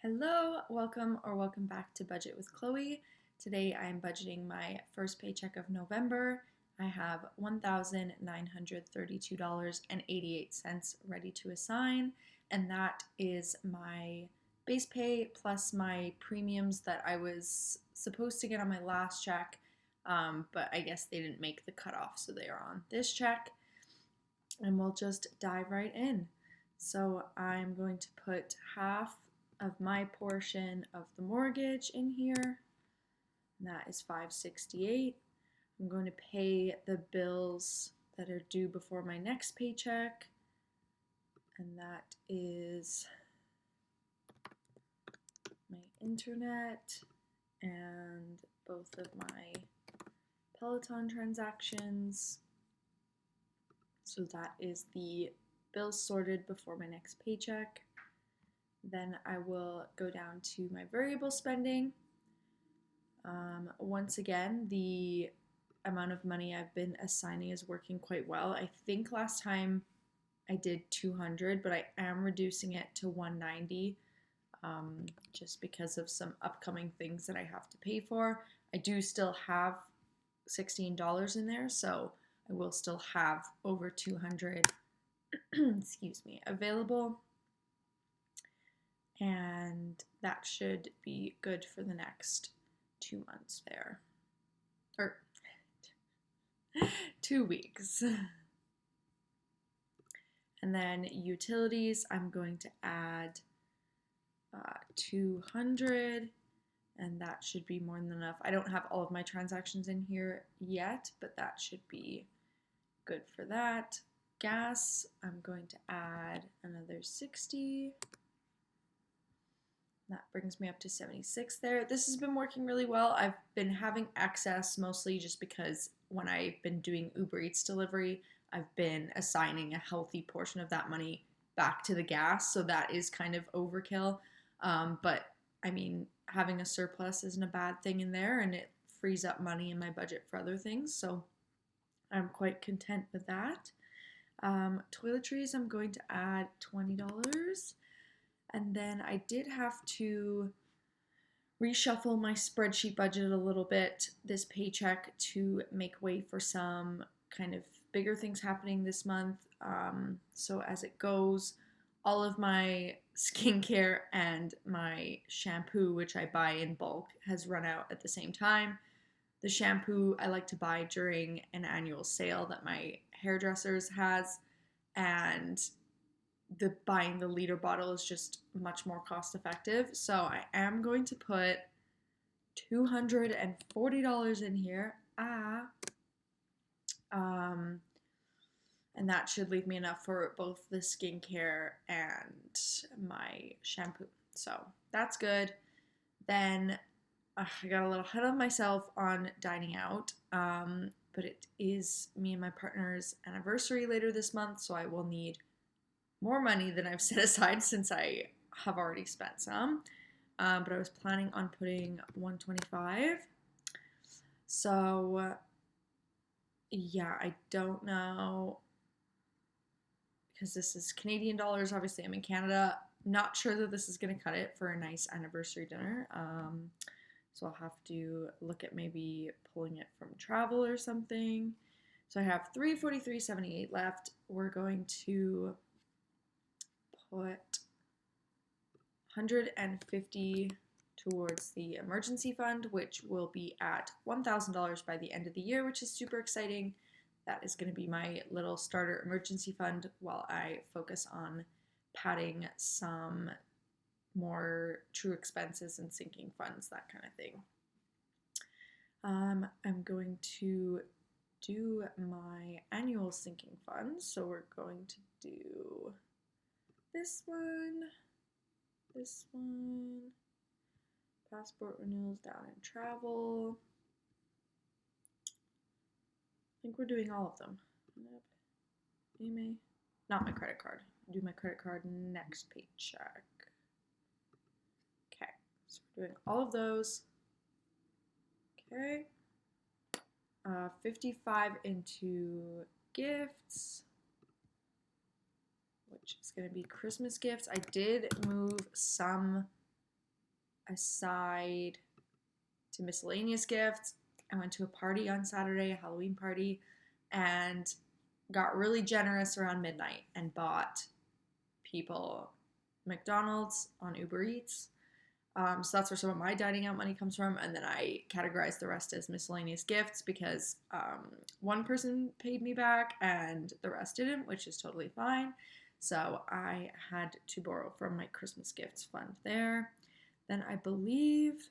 Hello, welcome back to Budget with Chloe. Today I am budgeting my first paycheck of November. I have $1,932.88 ready to assign, and that is my base pay plus my premiums that I was supposed to get on my last check, but I guess they didn't make the cutoff, so they are on this check. And we'll just dive right in. So I'm going to put half of my portion of the mortgage in here. And that is $568. I'm going to pay the bills that are due before my next paycheck, and that is my internet and both of my Peloton transactions. So that is the bills sorted before my next paycheck. Then I will go down to my variable spending. Once again, the amount of money I've been assigning is working quite well. I think last time I did 200, but I am reducing it to 190 just because of some upcoming things that I have to pay for. I do still have $16 in there, so I will still have over 200 available, and that should be good for the next 2 months there, or 2 weeks. And then utilities, I'm going to add 200, and that should be more than enough. I don't have all of my transactions in here yet, but that should be good for that. Gas, I'm going to add another 60. That brings me up to 76 there. This has been working really well. I've been having excess mostly just because when I've been doing Uber Eats delivery, I've been assigning a healthy portion of that money back to the gas, so that is kind of overkill. But I mean, having a surplus isn't a bad thing in there, and it frees up money in my budget for other things, so I'm quite content with that. Toiletries, I'm going to add $20. And then I did have to reshuffle my spreadsheet budget a little bit this paycheck to make way for some kind of bigger things happening this month. So as it goes, all of my skincare and my shampoo, which I buy in bulk, has run out at the same time. The shampoo I like to buy during an annual sale that my hairdressers has, and buying the liter bottle is just much more cost effective. So I am going to put $240 in here. And that should leave me enough for both the skincare and my shampoo. So that's good. Then I got a little ahead of myself on dining out. But it is me and my partner's anniversary later this month, so I will need more money than I've set aside since I have already spent some. But I was planning on putting $125. So yeah, I don't know, because this is Canadian dollars. Obviously, I'm in Canada. Not sure that this is going to cut it for a nice anniversary dinner. So I'll have to look at maybe pulling it from travel or something. So I have $343.78 left. We're going to put $150 towards the emergency fund, which will be at $1,000 by the end of the year, which is super exciting. That is going to be my little starter emergency fund while I focus on padding some more true expenses and sinking funds, that kind of thing. I'm going to do my annual sinking funds, so we're going to do this one, passport renewals down in travel. I think we're doing all of them. Email, not my credit card. Do my credit card next paycheck. Okay, so we're doing all of those. Okay, 55 into gifts, which is going to be Christmas gifts. I did move some aside to miscellaneous gifts. I went to a party on Saturday, a Halloween party, and got really generous around midnight and bought people McDonald's on Uber Eats. So that's where some of my dining out money comes from. And then I categorized the rest as miscellaneous gifts because one person paid me back and the rest didn't, which is totally fine. So I had to borrow from my Christmas gifts fund there. Then I believe,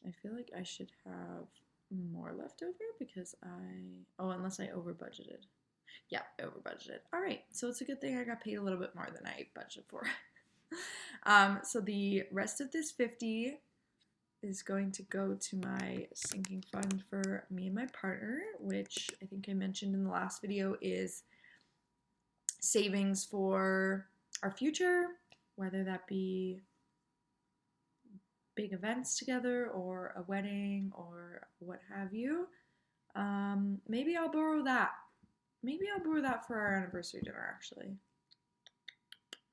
I feel like I should have more left over because unless I over budgeted. Yeah, over budgeted. All right, so it's a good thing I got paid a little bit more than I budgeted for. So the rest of this 50 is going to go to my sinking fund for me and my partner, which I think I mentioned in the last video is savings for our future, whether that be big events together or a wedding or what have you. Maybe I'll borrow that. Maybe I'll borrow that for our anniversary dinner, actually.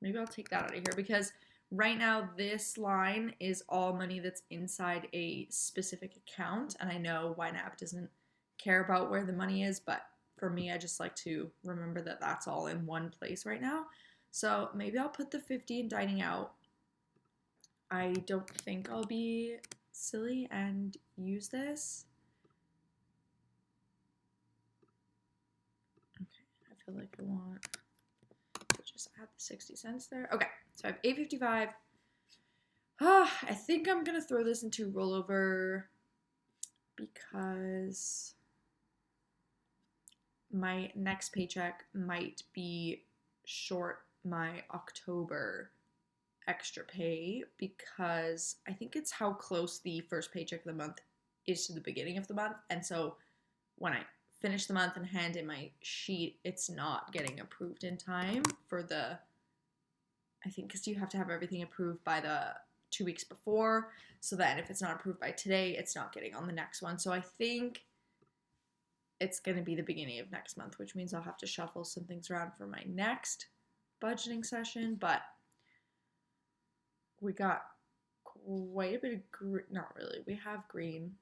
Maybe I'll take that out of here because right now this line is all money that's inside a specific account. And I know YNAB doesn't care about where the money is, but for me, I just like to remember that that's all in one place right now. So maybe I'll put the 50 in dining out. I don't think I'll be silly and use this. Okay, I feel like I want to just add the 60 cents there. Okay, so I have $8.55. I think I'm going to throw this into rollover because my next paycheck might be short my October extra pay because I think it's how close the first paycheck of the month is to the beginning of the month. And so when I finish the month and hand in my sheet, it's not getting approved in time for I think because you have to have everything approved by the 2 weeks before. So then if it's not approved by today, it's not getting on the next one. So I think it's going to be the beginning of next month, which means I'll have to shuffle some things around for my next budgeting session. But we got quite a bit of green. Not really. We have green.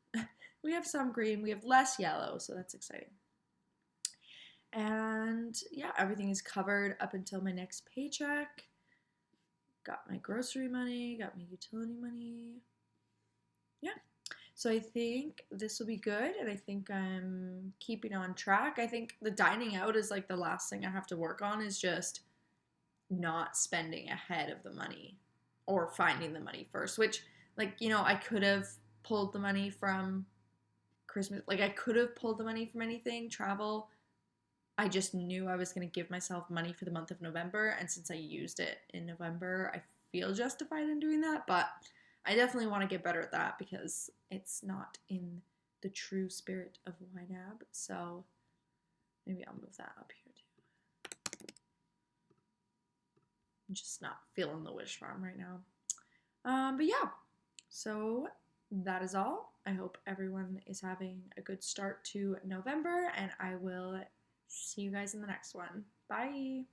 We have some green. We have less yellow, so that's exciting. And yeah, everything is covered up until my next paycheck. Got my grocery money, got my utility money. Yeah. So I think this will be good, and I think I'm keeping on track. I think the dining out is like the last thing I have to work on is just not spending ahead of the money or finding the money first, which, like, you know, I could have pulled the money from Christmas. Like, I could have pulled the money from anything, travel. I just knew I was going to give myself money for the month of November, and since I used it in November, I feel justified in doing that, but I definitely want to get better at that because it's not in the true spirit of YNAB, so maybe I'll move that up here too. I'm just not feeling the wish farm right now. But yeah, so that is all. I hope everyone is having a good start to November, and I will see you guys in the next one. Bye!